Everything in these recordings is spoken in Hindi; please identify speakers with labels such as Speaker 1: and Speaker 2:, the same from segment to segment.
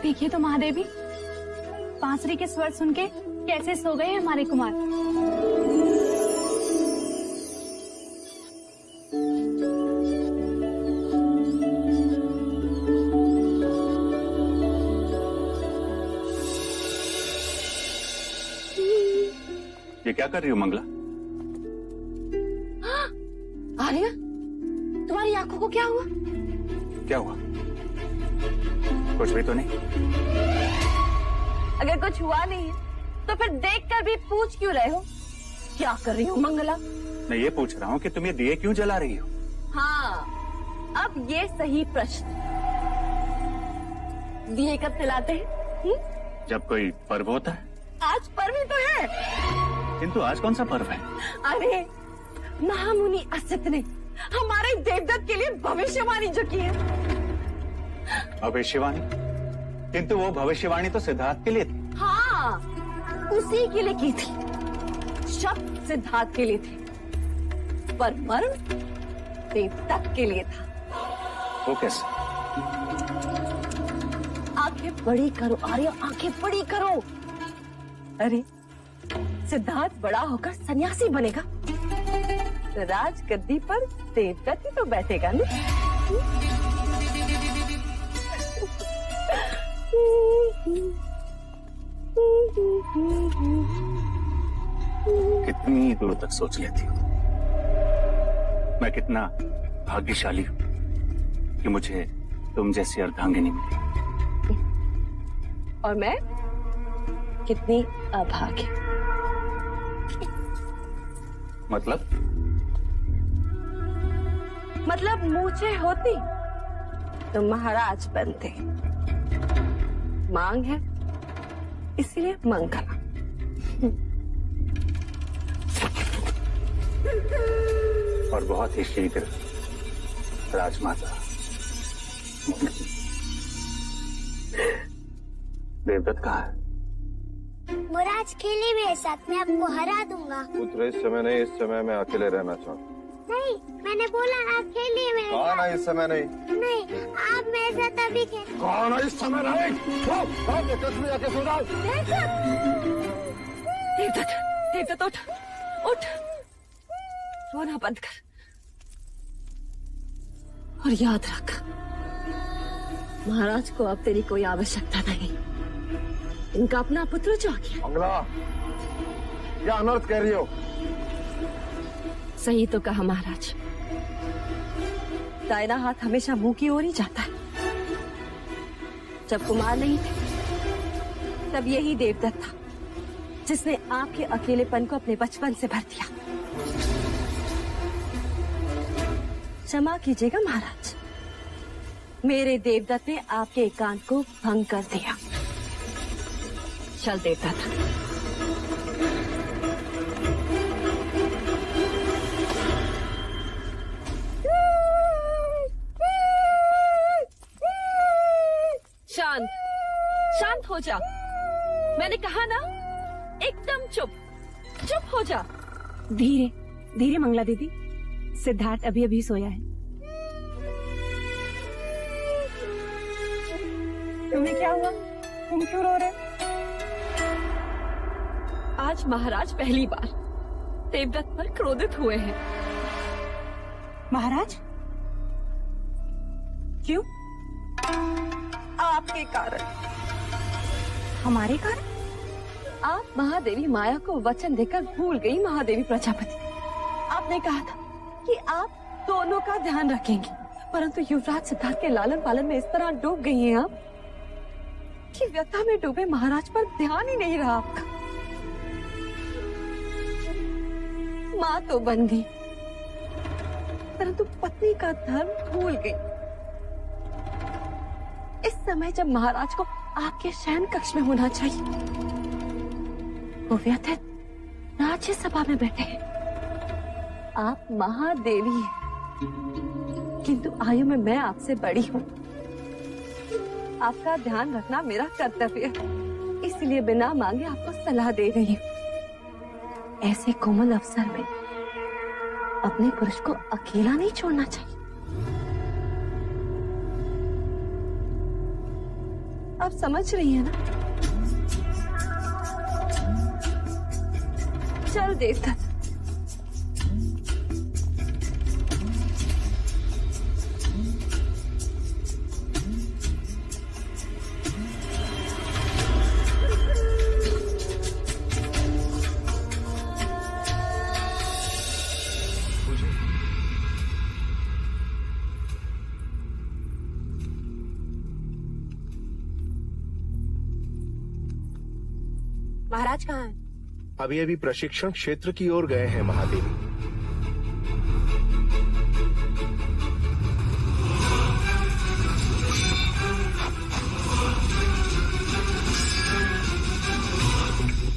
Speaker 1: देखिए तो महादेवी, बांसुरी के स्वर सुन के कैसे सो गए हमारे कुमार।
Speaker 2: ये क्या कर रही हो मंगला?
Speaker 1: आर्या, तुम्हारी आंखों को क्या हुआ?
Speaker 2: क्या हुआ? कुछ भी तो नहीं।
Speaker 1: अगर कुछ हुआ नहीं है तो फिर देखकर भी पूछ क्यों रहे हो? क्या कर रही हो मंगला?
Speaker 2: मैं ये पूछ रहा हूँ कि तुम ये दिए क्यों जला रही हो?
Speaker 1: हाँ, अब ये सही प्रश्न। दिए कब जलाते हैं?
Speaker 2: जब कोई पर्व होता है।
Speaker 1: आज पर्व ही तो है।
Speaker 2: किंतु आज कौन सा पर्व है?
Speaker 1: अरे, महामुनि असित ने हमारे देवदत्त के लिए भविष्यवाणी जो की है।
Speaker 2: भविष्यवाणी? किंतु वो भविष्यवाणी तो सिद्धार्थ के लिए थी।
Speaker 1: हाँ, उसी के लिए की थी। शब्द सिद्धार्थ के लिए थे, पर मरण देवदत्त के लिए था।
Speaker 2: वो कैसे?
Speaker 1: आंखें बड़ी करो आर्य, आंखें बड़ी करो। अरे, सिद्धार्थ बड़ा होकर सन्यासी बनेगा, राज गद्दी पर देवदत्त ही तो बैठेगा ना।
Speaker 2: कितनी दूर तक सोच लेती हूँ। मैं कितना भाग्यशाली हूँ कि मुझे तुम जैसी अर्धांगिनी मिली।
Speaker 1: और मैं कितनी अभागी। मतलब मुझे होती तो महाराज बनते। मांग है इसलिए मंगला।
Speaker 2: और बहुत ही शीघ्र राजमाता। देवदत्त कहाँ है?
Speaker 3: मुराज खेले मेरे साथ, मैं आपको हरा दूंगा।
Speaker 4: पुत्र इस समय नहीं, इस समय मैं अकेले रहना चाहता हूँ।
Speaker 3: नहीं, मैंने बोला आप खेलिए मेरे साथ।
Speaker 4: कौन है इस समय नहीं?
Speaker 3: नहीं, आप मेरे साथ अभी खेल।
Speaker 4: कौन है इस समय नहीं? आके सो जाओ।
Speaker 1: देवदत्त, देवदत्त उठ, उठ, रोना बंद कर और याद रख, महाराज को अब तेरी कोई आवश्यकता नहीं। इनका अपना पुत्र जो आ गया।
Speaker 4: मंगला, क्या अनर्थ कह रही हो?
Speaker 1: सही तो कहा महाराज, दाहिना हाथ हमेशा मुंह की ओर ही जाता है। जब कुमार नहीं थे तब यही देवदत्त था जिसने आपके अकेलेपन को अपने बचपन से भर दिया। क्षमा कीजिएगा महाराज, मेरे देवदत्त ने आपके एकांत को भंग कर दिया। चल देवदत्त, शांत, शांत हो जा। मैंने कहा ना, एकदम चुप, चुप हो जा।
Speaker 5: धीरे धीरे मंगला दीदी, सिद्धार्थ अभी अभी सोया है। तुम्हें क्या हुआ? तुम क्यों रो रहे?
Speaker 1: आज महाराज पहली बार देवदत्त पर क्रोधित हुए हैं।
Speaker 5: महाराज? क्यों?
Speaker 1: आपके कारण।
Speaker 5: हमारे कारण?
Speaker 1: आप महादेवी माया को वचन देकर भूल गई महादेवी प्रजापति। आपने कहा था कि आप दोनों का ध्यान रखेंगे, परंतु युवराज सिद्धार्थ के लालन पालन में इस तरह डूब गई हैं आप कि व्यथा में डूबे महाराज पर ध्यान ही नहीं रहा आपका। माँ तो बन गई, परंतु पत्नी का धर्म भूल गई। इस समय जब महाराज को आपके शयन कक्ष में होना चाहिए, वो व्यथित राज्य सभा में बैठे हैं। आप महादेवी हैं, किंतु आयु में मैं आपसे बड़ी हूँ। आपका ध्यान रखना मेरा कर्तव्य है, इसलिए बिना मांगे आपको सलाह दे रही हूँ। ऐसे कोमल अवसर में अपने पुरुष को अकेला नहीं छोड़ना चाहिए। आप समझ रही हैं ना? चल देवता,
Speaker 5: महाराज कहाँ हैं?
Speaker 6: अभी अभी प्रशिक्षण क्षेत्र की ओर गए हैं महादेवी।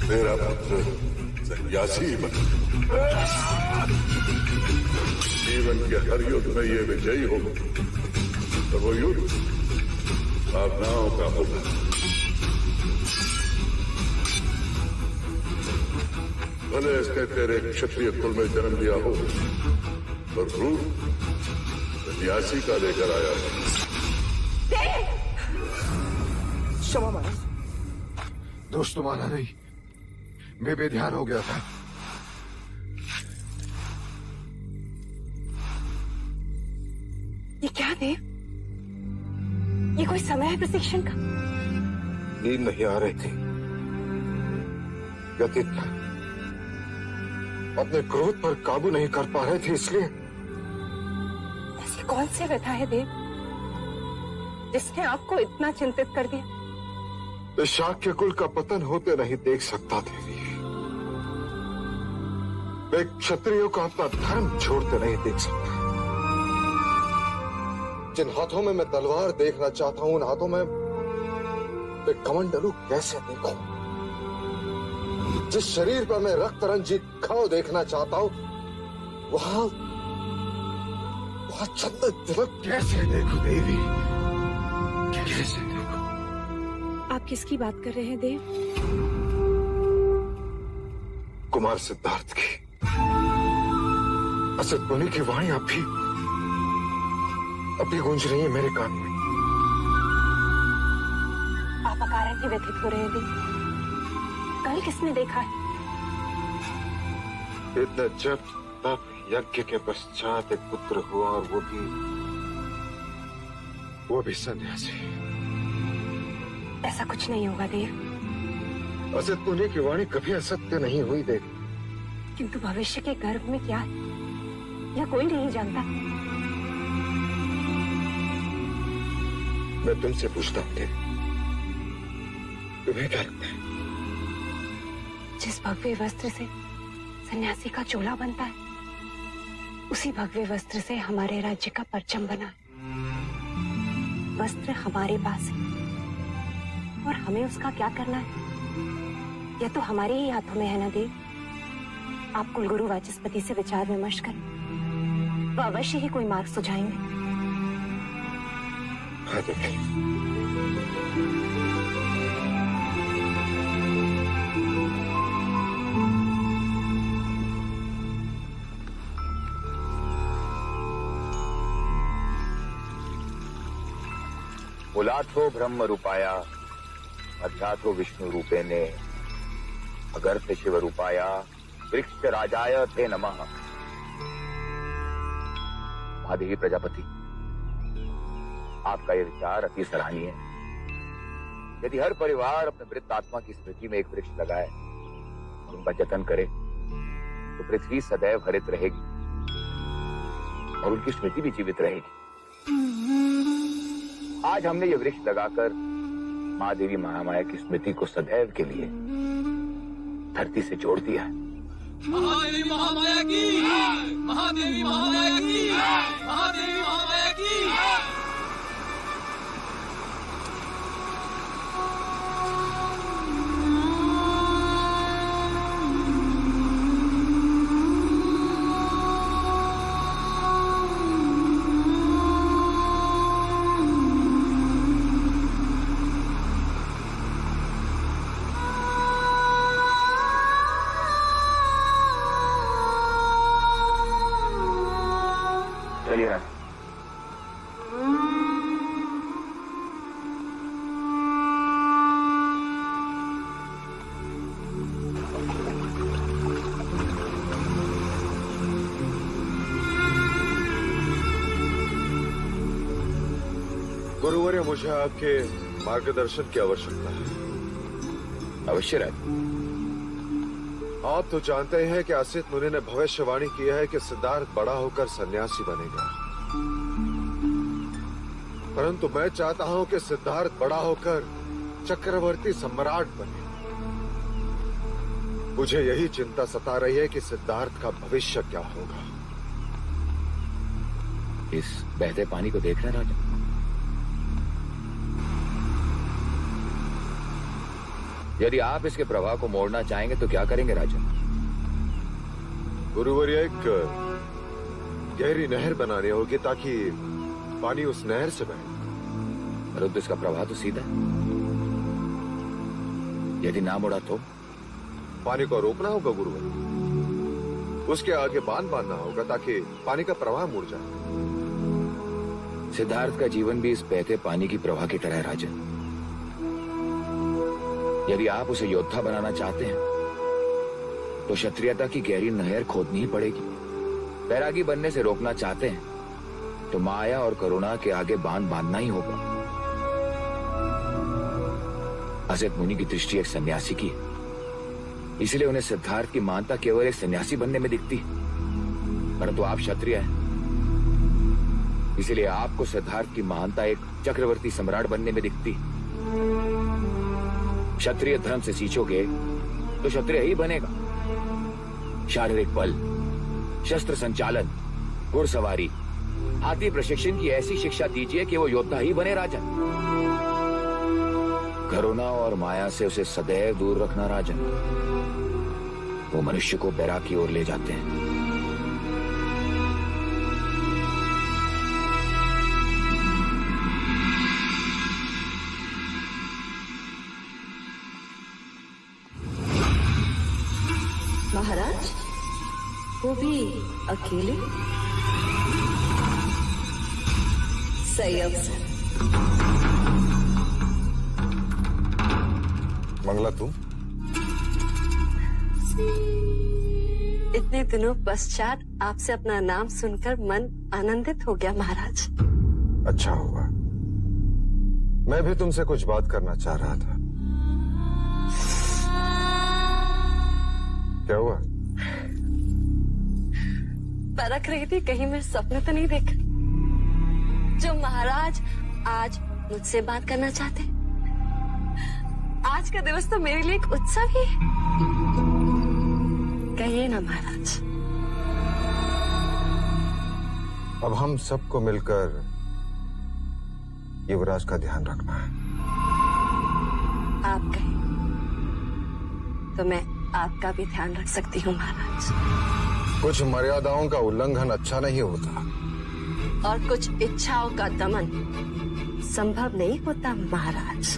Speaker 4: मेरा पुत्र सन्यासी बन जीवन के हर युद्ध में ये विजयी होगा, तो वो युद्ध भावनाओं का होगा। भले इसने तेरे क्षत्रिय कुल में जन्म लिया हो, पर रूप सन्यासी का लेकर आया है।
Speaker 6: क्षमा महाराज।
Speaker 4: दोस्त माना नहीं, मैं बेध्यान हो गया था।
Speaker 5: ये क्या देव? ये कोई समय है प्रशिक्षण का?
Speaker 4: नींद नहीं आ रही थी, व्यतीत था। अपने क्रोध पर काबू नहीं कर पा रहे थे, इसलिए।
Speaker 5: ऐसी कौन सी व्यथा है देव जिसने आपको इतना चिंतित कर दिया?
Speaker 4: इस शाक्य कुल का पतन होते नहीं देख सकता देवी। मैं क्षत्रियों का अपना धर्म छोड़ते नहीं देख सकता। जिन हाथों में मैं तलवार देखना चाहता हूं, उन हाथों में मैं कमंडलू कैसे देखूं? जिस शरीर पर मैं रक्त रंजित घाव देखना चाहता हूं, वहां चंदन तिलक कैसे देखूं देवी? कैसे देखूं?
Speaker 5: आप किसकी बात कर रहे हैं देव?
Speaker 4: कुमार सिद्धार्थ की, असद मुनि की वाणी अभी गूंज रही है मेरे कान में।
Speaker 5: आप अकारण ही व्यथित हो रहे हैं देव। कल किसने देखा है?
Speaker 4: इतना जब तब यज्ञ के पश्चात एक पुत्र हुआ, और वो भी सन्यासी।
Speaker 5: ऐसा कुछ नहीं होगा देव।
Speaker 4: असद मुनि की वाणी कभी असत्य नहीं हुई देवी।
Speaker 5: किंतु भविष्य के गर्भ में क्या है यह कोई नहीं जानता।
Speaker 4: मैं तुमसे पूछता हूँ देवी, तुम्हें क्या लगता है?
Speaker 5: जिस भव्य वस्त्र से सन्यासी का चोला बनता है, उसी भव्य वस्त्र से हमारे राज्य का परचम बना है। वस्त्र हमारे पास है और हमें उसका क्या करना है, यह तो हमारे ही हाथों में है ना देव। आप कुलगुरु वाचस्पति से विचार विमर्श करें, वह अवश्य ही कोई मार्ग सुझाएंगे।
Speaker 4: हाँ देवी।
Speaker 7: मूलाथो ब्रह्म रूपाया मध्याथो विष्णु रूपेणे अगर्थ शिव रूपाया वृक्ष राजाय थे नमः। महादेवी प्रजापति, आपका यह विचार अति सराहनीय है। यदि हर परिवार अपने मृत आत्मा की स्मृति में एक वृक्ष लगाए और उनका जतन करे, तो पृथ्वी सदैव हरित रहेगी और उनकी स्मृति भी जीवित रहेगी। आज हमने ये वृक्ष लगाकर माँ देवी महामाया की स्मृति को सदैव के लिए धरती से जोड़ दिया है।
Speaker 8: महादेवी महामाया की, महादेवी महामाया की, महादेवी महामाया की।
Speaker 7: चलिए
Speaker 9: मुझे आपके मार्गदर्शन की आवश्यकता है।
Speaker 7: अवश्य राजा।
Speaker 9: आप तो जानते हैं कि असित मुनि ने भविष्यवाणी किया है कि सिद्धार्थ बड़ा होकर सन्यासी बनेगा, परंतु मैं चाहता हूं कि सिद्धार्थ बड़ा होकर चक्रवर्ती सम्राट बने। मुझे यही चिंता सता रही है कि सिद्धार्थ का भविष्य क्या होगा।
Speaker 7: इस बहते पानी को देख रहे हैं राजा? यदि आप इसके प्रवाह को मोड़ना चाहेंगे तो क्या करेंगे राजा?
Speaker 9: गुरुवर्य, एक गहरी नहर बनानी होगी ताकि पानी उस नहर से बहे।
Speaker 7: परंतु इसका प्रवाह तो सीधा है। यदि ना मुड़ा तो
Speaker 9: पानी को रोकना होगा गुरुवर्य। उसके आगे बांध बांधना होगा ताकि पानी का प्रवाह मुड़ जाए।
Speaker 7: सिद्धार्थ का जीवन भी इस बहते पानी की प्रवाह की तरह है राजन। यदि आप उसे योद्धा बनाना चाहते हैं तो क्षत्रियता की गहरी नहर खोदनी ही पड़ेगी। बैरागी बनने से रोकना चाहते हैं तो माया और करुणा के आगे बांध बांधना ही होगा। असित मुनि की दृष्टि एक सन्यासी की है, इसलिए उन्हें सिद्धार्थ की मानता केवल एक सन्यासी बनने में दिखती है। परंतु आप क्षत्रिय हैं, इसलिए आपको सिद्धार्थ की महानता एक चक्रवर्ती सम्राट बनने में दिखती। क्षत्रिय धर्म से सींचोगे तो क्षत्रिय ही बनेगा। शारीरिक बल, शस्त्र संचालन, घुड़सवारी, हाथी प्रशिक्षण की ऐसी शिक्षा दीजिए कि वो योद्धा ही बने राजन। करुणा और माया से उसे सदैव दूर रखना राजन। वो मनुष्य को बैराग की ओर ले जाते हैं।
Speaker 1: महाराज, वो भी अकेले? सही अवसर।
Speaker 9: मंगला, तुम?
Speaker 1: इतने दिनों पश्चात आपसे अपना नाम सुनकर मन आनंदित हो गया महाराज।
Speaker 9: अच्छा हुआ। मैं भी तुमसे कुछ बात करना चाह रहा था। क्या हुआ?
Speaker 1: परख रही थी कहीं मैं सपने तो नहीं देख जो महाराज आज मुझसे बात करना चाहते। आज का दिवस तो मेरे लिए एक उत्सव ही है। कहिए ना महाराज।
Speaker 9: अब हम सबको मिलकर युवराज का ध्यान रखना है।
Speaker 1: आप कहें तो मैं आपका भी ध्यान रख सकती हूँ महाराज।
Speaker 9: कुछ मर्यादाओं का उल्लंघन अच्छा नहीं होता
Speaker 1: और कुछ इच्छाओं का दमन संभव नहीं होता महाराज।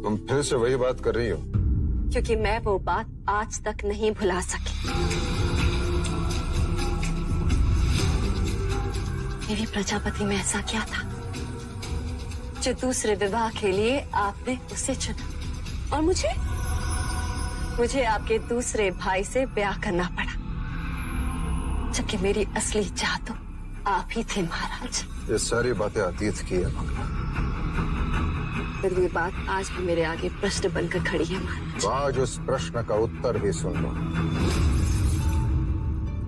Speaker 9: तुम फिर से वही बात कर रही हो?
Speaker 1: क्योंकि मैं वो बात आज तक नहीं भुला सकी। मेरी प्रजापति में ऐसा क्या था जो दूसरे विवाह के लिए आपने उसे चुना और मुझे आपके दूसरे भाई से ब्याह करना पड़ा, जबकि मेरी असली चाह तो आप ही थे महाराज।
Speaker 9: ये सारी बातें अतीत की है मंगला।
Speaker 1: फिर ये बात आज भी मेरे आगे प्रश्न बनकर खड़ी है महाराज।
Speaker 9: तो आज उस प्रश्न का उत्तर भी सुन लो।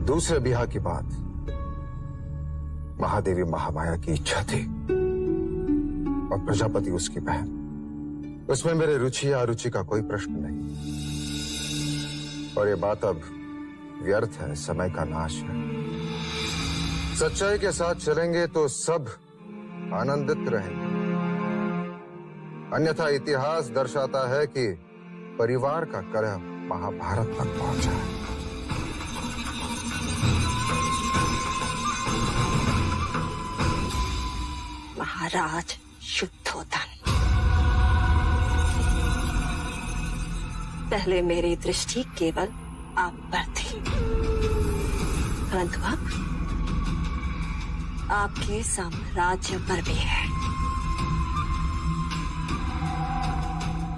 Speaker 9: दूसरे ब्याह की बात महादेवी महामाया की इच्छा थी और प्रजापति उसकी बहन। उसमें मेरे रुचि या अरुचि का कोई प्रश्न नहीं और ये बात अब व्यर्थ है, समय का नाश है। सच्चाई के साथ चलेंगे तो सब आनंदित रहेंगे, अन्यथा इतिहास दर्शाता है कि परिवार का कलह महाभारत तक पहुंचा है।
Speaker 1: महाराज शुद्धोधन, पहले मेरी दृष्टि केवल आप पर थी, परंतु अब आपके साम्राज्य पर भी है।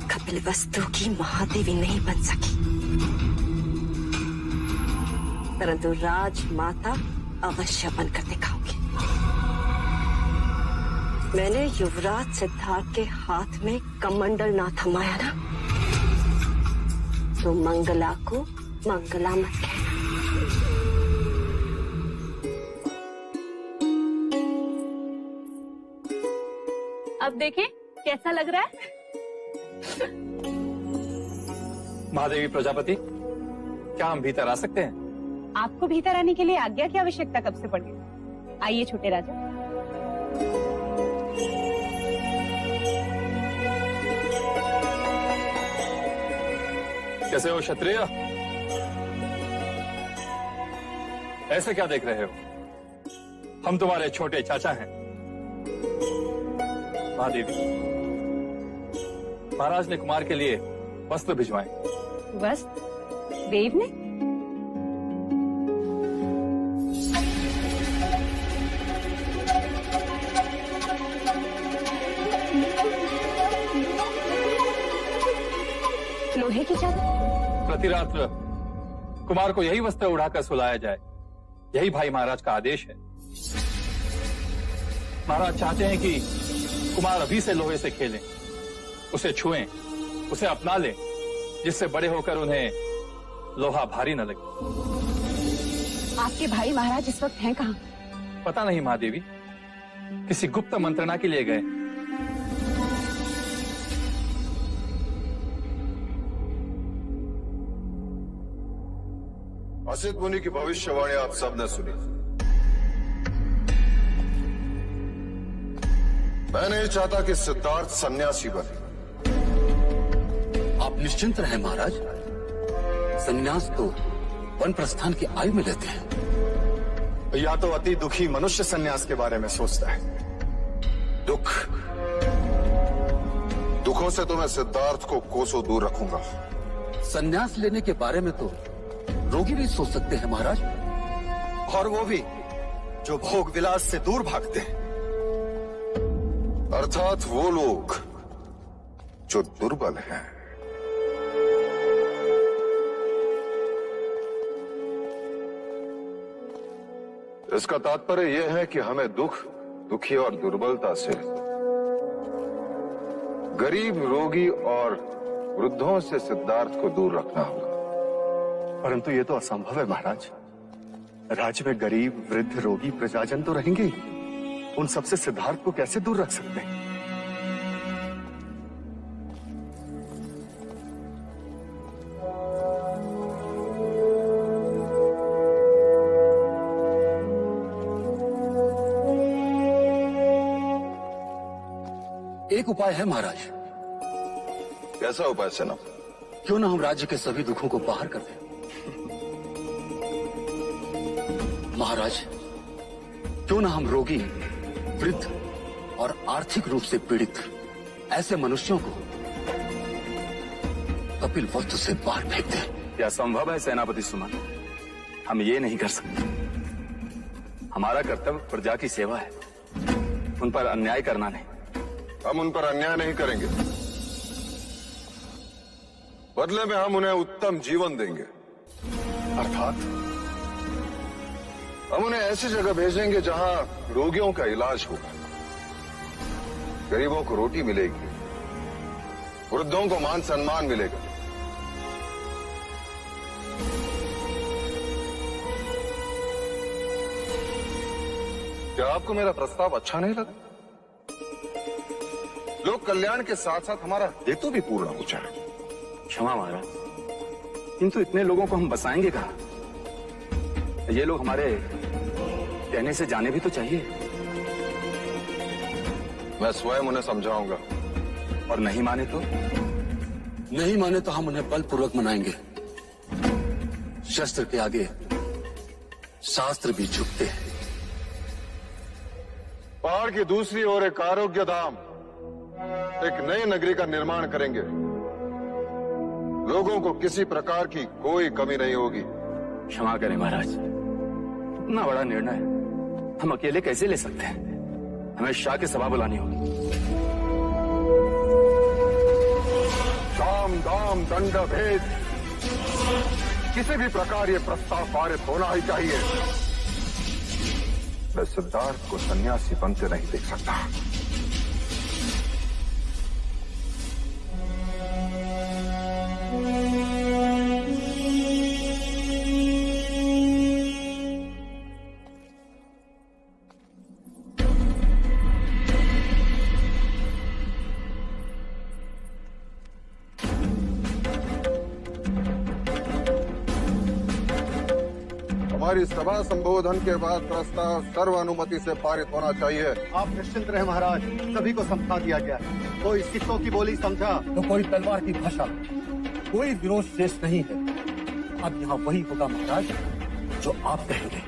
Speaker 1: कपिलवस्तु की महादेवी नहीं बन सकी, परंतु राजमाता अवश्य बनकर दिखाऊंगी।
Speaker 5: मैंने युवराज सिद्धार्थ के हाथ में कमंडल ना थमाया ना, तो मंगला को मंगला मत कहना।
Speaker 1: अब देखें कैसा लग रहा है।
Speaker 2: महादेवी प्रजापति, क्या हम भीतर आ सकते हैं?
Speaker 10: आपको भीतर आने के लिए आज्ञा की आवश्यकता कब से पड़ गई? आइए छोटे राजा।
Speaker 2: कैसे हो क्षत्रिय? ऐसे क्या देख रहे हो? हम तुम्हारे छोटे चाचा हैं। महादेवी, महाराज ने कुमार के लिए वस्त्र भिजवाए।
Speaker 10: वस्त्र? देव ने? लोहे की चादर?
Speaker 2: प्रतिरात्र कुमार को यही वस्त्र उड़ाकर सुलाया जाए, यही भाई महाराज का आदेश है। महाराज चाहते हैं कि कुमार अभी से लोहे से खेलें, उसे छुएं, उसे अपना लें, जिससे बड़े होकर उन्हें लोहा भारी न लगे।
Speaker 10: आपके भाई महाराज इस वक्त हैं कहाँ?
Speaker 2: पता नहीं महादेवी, किसी गुप्त मंत्रणा के लिए गए।
Speaker 4: असित मुनि की भविष्यवाणी आप सबने सुनी। मैं नहीं चाहता कि सिद्धार्थ सन्यासी बने।
Speaker 11: आप निश्चिंत रहें महाराज, सन्यास तो वन प्रस्थान की आयु में लेते हैं।
Speaker 12: या तो अति दुखी मनुष्य सन्यास के बारे में सोचता है।
Speaker 4: दुखों से तो मैं सिद्धार्थ को कोसों दूर रखूंगा।
Speaker 11: सन्यास लेने के बारे में तो रोगी भी सोच सकते हैं महाराज,
Speaker 12: और वो भी जो भोग विलास से दूर भागते हैं।
Speaker 4: अर्थात वो लोग जो दुर्बल हैं। इसका तात्पर्य यह है कि हमें दुखी और दुर्बलता से, गरीब, रोगी और वृद्धों से सिद्धार्थ को दूर रखना होगा।
Speaker 12: परंतु ये तो असंभव है महाराज। राज्य में गरीब, वृद्ध, रोगी, प्रजाजन तो रहेंगे ही। उन सबसे सिद्धार्थ को कैसे दूर रख सकते हैं?
Speaker 11: एक उपाय है महाराज।
Speaker 4: कैसा उपाय सेना?
Speaker 11: क्यों ना हम राज्य के सभी दुखों को बाहर कर दें। महाराज, क्यों ना हम रोगी, वृद्ध और आर्थिक रूप से पीड़ित ऐसे मनुष्यों को कपिल वस्तु से बाहर फेंक दें।
Speaker 2: यह संभव है सेनापति सुमन, हम ये नहीं कर सकते। हमारा कर्तव्य प्रजा की सेवा है, उन पर अन्याय करना नहीं।
Speaker 4: हम उन पर अन्याय नहीं करेंगे, बदले में हम उन्हें उत्तम जीवन देंगे।
Speaker 12: अर्थात
Speaker 4: हम उन्हें ऐसी जगह भेजेंगे जहां रोगियों का इलाज होगा, गरीबों को रोटी मिलेगी, वृद्धों को मान सम्मान मिलेगा। क्या आपको मेरा प्रस्ताव अच्छा नहीं लगा? लोक कल्याण के साथ साथ हमारा हेतु भी पूर्ण हो जाए।
Speaker 2: क्षमा महाराज, किंतु इतने लोगों को हम बसाएंगे कहाँ? ये लोग हमारे कहने से जाने भी तो चाहिए।
Speaker 4: मैं स्वयं उन्हें समझाऊंगा।
Speaker 2: और नहीं माने तो?
Speaker 11: नहीं माने तो हम उन्हें बलपूर्वक मनाएंगे। शस्त्र के आगे शास्त्र भी झुकते हैं।
Speaker 4: पहाड़ की दूसरी ओर एक आरोग्य धाम, एक नई नगरी का निर्माण करेंगे। लोगों को किसी प्रकार की कोई कमी नहीं होगी।
Speaker 2: क्षमा करें महाराज, इतना बड़ा निर्णय हम अकेले कैसे ले सकते हैं? हमें शाह की सभा बुलानी होगी।
Speaker 4: साम दाम दंड भेद, किसी भी प्रकार ये प्रस्ताव पारित होना ही चाहिए। मैं सिद्धार्थ को सन्यासी बनते नहीं देख सकता।
Speaker 9: हमारी सभा संबोधन के बाद प्रस्ताव सर्वानुमति से पारित होना चाहिए।
Speaker 12: आप निश्चिंत रहे महाराज, सभी को समझा दिया गया है। कोई सिक्कों की बोली समझा
Speaker 11: तो कोई तलवार की भाषा, कोई विरोध शेष नहीं है। अब यहाँ वही होगा महाराज जो आप कहेंगे।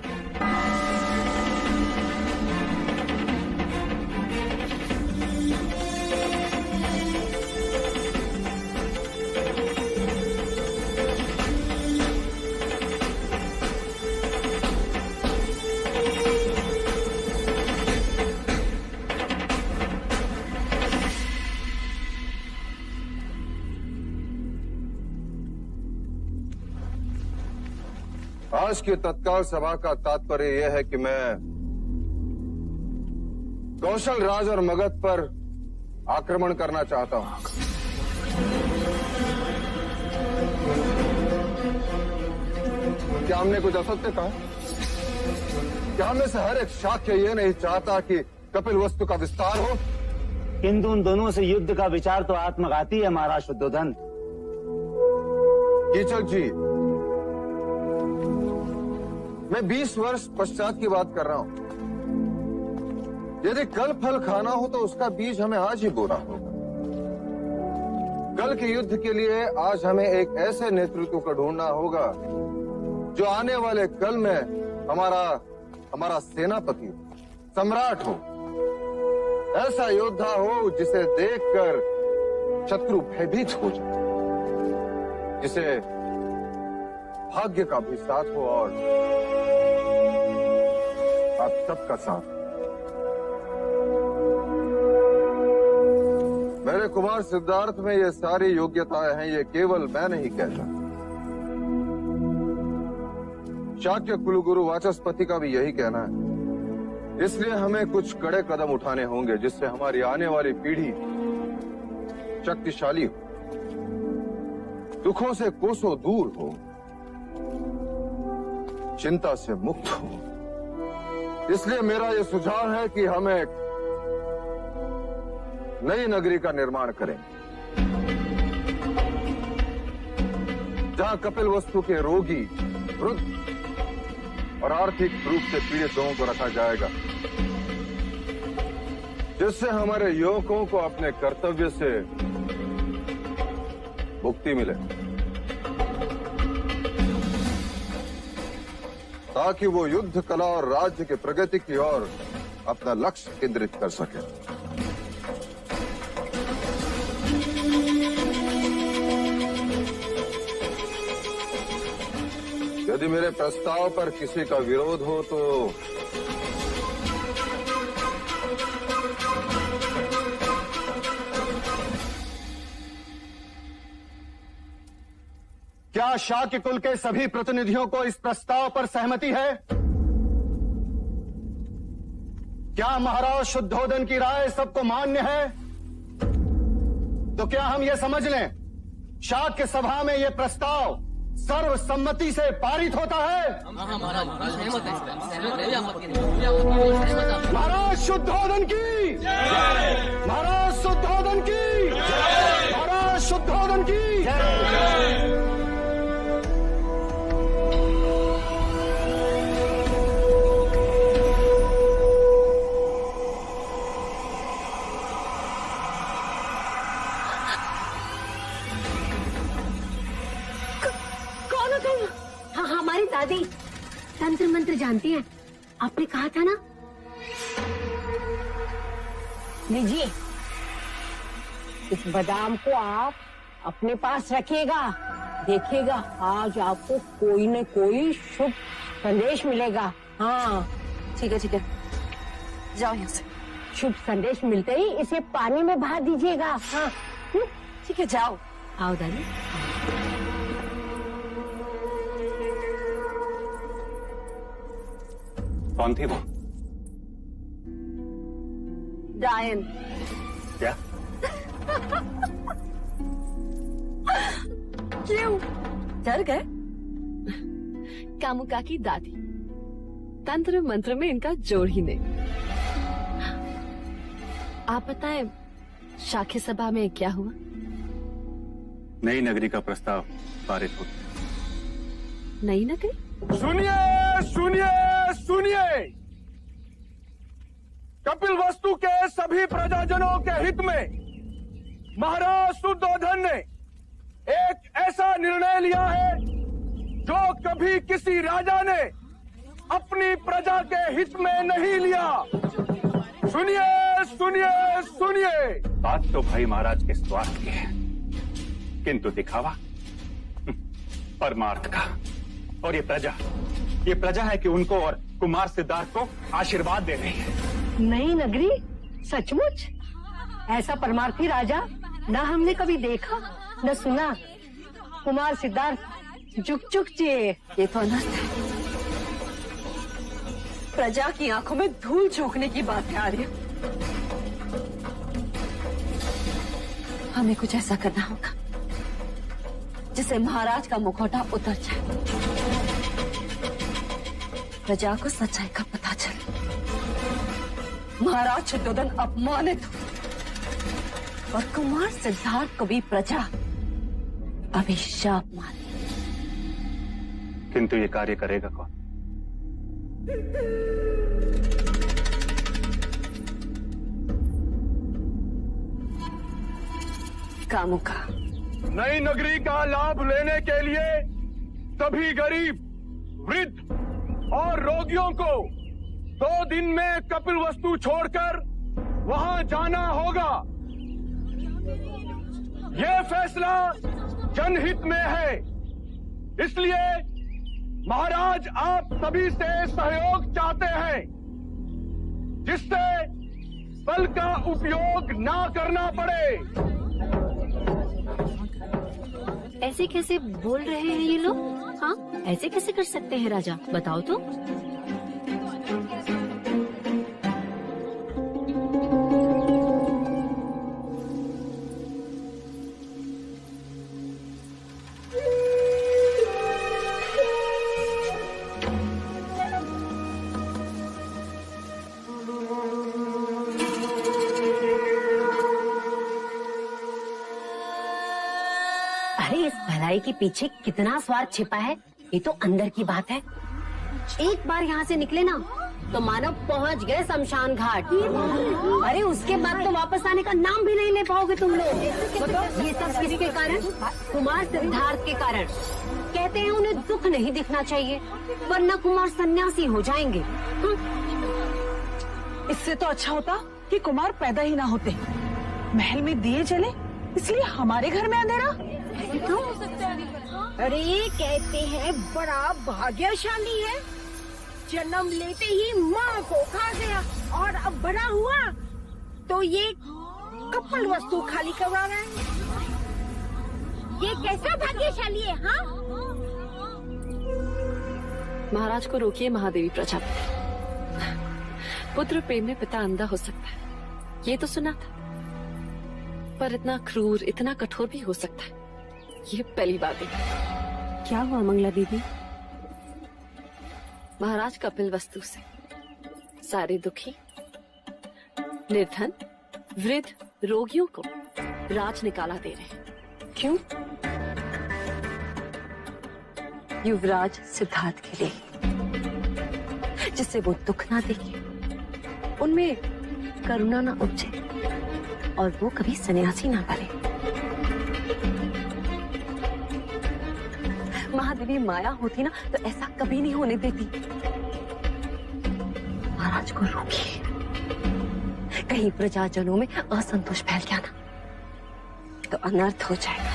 Speaker 9: आज की तत्काल सभा का तात्पर्य यह है कि मैं कौशल राज और मगध पर आक्रमण करना चाहता हूं। क्या हमने कुछ असत्य कहा? क्या हमें से हर एक शाक्य ये नहीं चाहता कि कपिल वस्तु का विस्तार हो?
Speaker 13: किंतु उन दोनों से युद्ध का विचार तो आत्मघाती है महाराज शुद्धोधन।
Speaker 9: कीचक जी, मैं 20 वर्ष पश्चात की बात कर रहा हूं। यदि कल फल खाना हो तो उसका बीज हमें आज ही बोना होगा। कल के युद्ध के लिए आज हमें एक ऐसे नेतृत्व को ढूंढना होगा जो आने वाले कल में हमारा सेनापति हो, सम्राट हो, ऐसा योद्धा हो जिसे देखकर शत्रु भयभीत हो जाए, जिसे भाग्य का भी साथ हो और आप सबका साथ। मेरे कुमार सिद्धार्थ में ये सारी योग्यताएं हैं, ये केवल मैं नहीं कहता। शाक्य कुलगुरु वाचस्पति का भी यही कहना है। इसलिए हमें कुछ कड़े कदम उठाने होंगे जिससे हमारी आने वाली पीढ़ी शक्तिशाली हो, दुखों से कोसों दूर हो, चिंता से मुक्त हो। इसलिए मेरा यह सुझाव है कि हम एक नई नगरी का निर्माण करें जहां कपिल वस्तु के रोगी, वृद्ध और आर्थिक रूप से पीड़ित लोगों को रखा जाएगा, जिससे हमारे युवकों को अपने कर्तव्य से मुक्ति मिले, ताकि वो युद्ध कला और राज्य की प्रगति की ओर अपना लक्ष्य केंद्रित कर सके। यदि मेरे प्रस्ताव पर किसी का विरोध हो तो
Speaker 12: क्या शाक्य कुल के सभी प्रतिनिधियों को इस प्रस्ताव पर सहमति है? क्या महाराज शुद्धोधन की राय सबको मान्य है? तो क्या हम ये समझ लें शाक्य सभा में ये प्रस्ताव सर्वसम्मति से पारित होता है? महाराज शुद्धोधन की, महाराज शुद्धोधन की, महाराज शुद्धोधन की।
Speaker 5: हमारी दादी तंत्र मंत्र जानती है, आपने कहा था ना। लीजिए, इस बादाम को आप अपने पास रखिएगा, देखिएगा आज आपको कोई न कोई शुभ संदेश मिलेगा। हाँ
Speaker 1: ठीक है, जाओ यहाँ से।
Speaker 5: शुभ संदेश मिलते ही इसे पानी में बहा दीजिएगा। हाँ
Speaker 1: ठीक है, जाओ।
Speaker 5: आओ दादी।
Speaker 12: कौन थी वो?
Speaker 1: डायन।
Speaker 12: क्या?
Speaker 1: क्यों डर गए? कामुका की दादी, तंत्र मंत्र में इनका जोड़ ही नहीं। आप बताएं शाक्य सभा में क्या हुआ?
Speaker 12: नई नगरी का प्रस्ताव पारित हो गया।
Speaker 1: नई नगरी?
Speaker 12: सुनिए
Speaker 9: सुनिए सुनिए, कपिलवस्तु के सभी प्रजाजनों के हित में महाराज शुद्धोधन ने एक ऐसा निर्णय लिया है जो कभी किसी राजा ने अपनी प्रजा के हित में नहीं लिया। सुनिए सुनिए सुनिए।
Speaker 6: बात तो भाई महाराज के स्वार्थ की है, किंतु दिखावा परमार्थ का। और ये प्रजा है कि उनको और कुमार सिद्धार्थ को आशीर्वाद दे रही है।
Speaker 10: नई नगरी, सचमुच ऐसा परमार्थी राजा ना हमने कभी देखा न सुना। कुमार सिद्धार्थ जुक जुक जिए।
Speaker 1: ये तो अनर्थ है, प्रजा की आंखों में धूल झोंकने की बात है आर्य। हमें कुछ ऐसा करना होगा जिससे महाराज का मुखौटा उतर जाए, प्रजा को सच्चाई का पता चले, महाराज शुद्धोधन अपमानित हो और कुमार सिद्धार्थ को भी प्रजा अभिशाप माने।
Speaker 6: किंतु ये कार्य करेगा कौन?
Speaker 1: कामुका।
Speaker 9: नई नगरी का लाभ लेने के लिए सभी गरीब, वृद्ध और रोगियों को 2 दिन में कपिलवस्तु छोड़कर वहां जाना होगा। ये फैसला जनहित में है, इसलिए महाराज आप सभी से सहयोग चाहते हैं जिससे बल का उपयोग ना करना पड़े।
Speaker 14: ऐसे कैसे बोल रहे हैं ये लोग? हाँ, ऐसे कैसे कर सकते हैं राजा, बताओ तो। के पीछे कितना स्वार्थ छिपा है, ये तो अंदर की बात है। एक बार यहाँ से निकले ना तो मानो पहुँच गए शमशान घाट। अरे उसके बाद तो वापस आने का नाम भी नहीं ले पाओगे तुम लोग। ये सब किसके कारण? कुमार सिद्धार्थ के कारण। कहते हैं उन्हें दुख नहीं दिखना चाहिए वरना कुमार सन्यासी हो जाएंगे।
Speaker 10: इससे तो अच्छा होता कि कुमार पैदा ही ना होते। महल में दिए जले इसलिए हमारे घर में अंधेरा।
Speaker 14: तो? अरे कहते हैं बड़ा भाग्यशाली है, जन्म लेते ही माँ को खा गया और अब बड़ा हुआ तो ये कपिलवस्तु खाली करवा रहा है। ये कैसा भाग्यशाली है? हाँ,
Speaker 1: महाराज को रोकिए महादेवी प्रजापति। पुत्र प्रेम में पिता अंधा हो सकता है, ये तो सुना था, पर इतना क्रूर, इतना कठोर भी हो सकता है, ये पहली बात है।
Speaker 5: क्या हुआ मंगला दीदी?
Speaker 1: महाराज कपिलवस्तु से सारे दुखी, निर्धन, वृद्ध, रोगियों को राज निकाला दे रहे हैं।
Speaker 5: क्यों?
Speaker 1: युवराज सिद्धार्थ के लिए, जिससे वो दुख ना देखे, उनमें करुणा ना उपजे और वो कभी सन्यासी ना बने। महादेवी माया होती ना तो ऐसा कभी नहीं होने देती। महाराज को रोकिए, कहीं प्रजाजनों में असंतोष फैल गया ना तो अनर्थ हो जाएगा।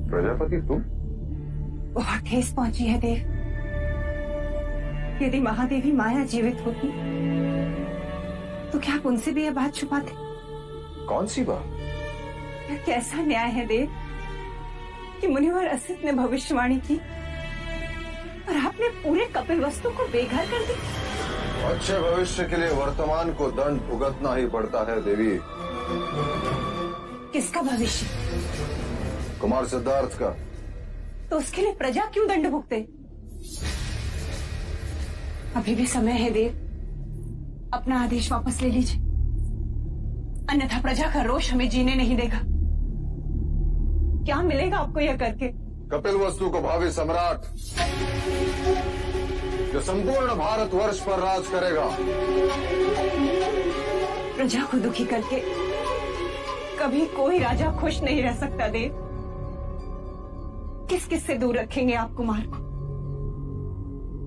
Speaker 9: प्रजापति तुम?
Speaker 10: बहुत ठेस पहुंची है देव। यदि महादेवी माया जीवित होती तो क्या आप उनसे भी यह बात छुपाते?
Speaker 9: कौन सी बात?
Speaker 5: यह कैसा न्याय है देव कि मुनिवर असित ने भविष्यवाणी की और आपने पूरे कपिलवस्तु को बेघर कर दी।
Speaker 9: अच्छे भविष्य के लिए वर्तमान को दंड भुगतना ही पड़ता है देवी।
Speaker 5: किसका भविष्य?
Speaker 9: कुमार सिद्धार्थ का।
Speaker 5: तो उसके लिए प्रजा क्यों दंड भुगते? अभी भी समय है देव, अपना आदेश वापस ले लीजिए, अन्यथा प्रजा का रोष हमें जीने नहीं देगा। क्या मिलेगा आपको यह करके?
Speaker 9: कपिलवस्तु को भावी सम्राट जो संपूर्ण भारतवर्ष पर राज करेगा।
Speaker 5: प्रजा को दुखी करके कभी कोई राजा खुश नहीं रह सकता देव। किस किस से दूर रखेंगे आप कुमार को?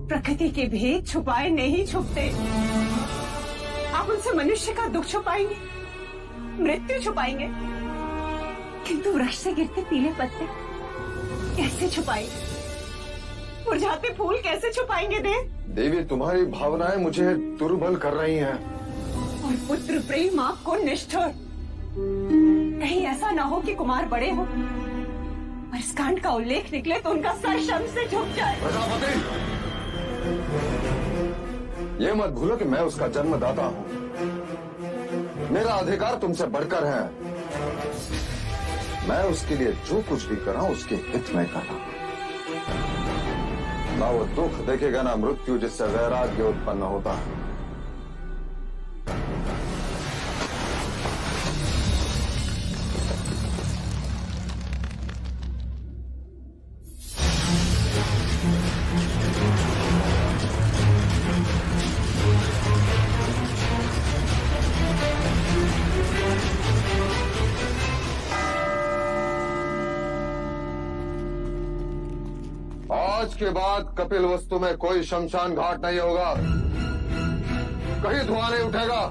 Speaker 5: प्रकृति के भेद छुपाए नहीं छुपते। आप उनसे मनुष्य का दुख छुपाएंगे, मृत्यु छुपाएंगे, किंतु वृक्ष से गिरते पीले पत्ते कैसे छुपाएंगे? मुरझाते फूल कैसे छुपाएंगे देव?
Speaker 9: देवी, तुम्हारी भावनाएं मुझे दुर्बल कर रही हैं।
Speaker 5: और पुत्र प्रेम आपको निष्ठुर। कहीं ऐसा ना हो कि कुमार बड़े हो और इस कांड का उल्लेख निकले तो उनका सर शर्म से झुक जाए।
Speaker 9: प्रजापति, ये मत भूलो कि मैं उसका जन्मदाता हूँ। मेरा अधिकार तुमसे बढ़कर है। मैं उसके लिए जो कुछ भी कर रहा हूं उसके हित में कर रहा हूं। ना वो दुख देखेगा ना मृत्यु जिससे वैराग्य उत्पन्न होता है। आज के बाद कपिलवस्तु में कोई शमशान घाट नहीं होगा, कहीं धुआं नहीं उठेगा।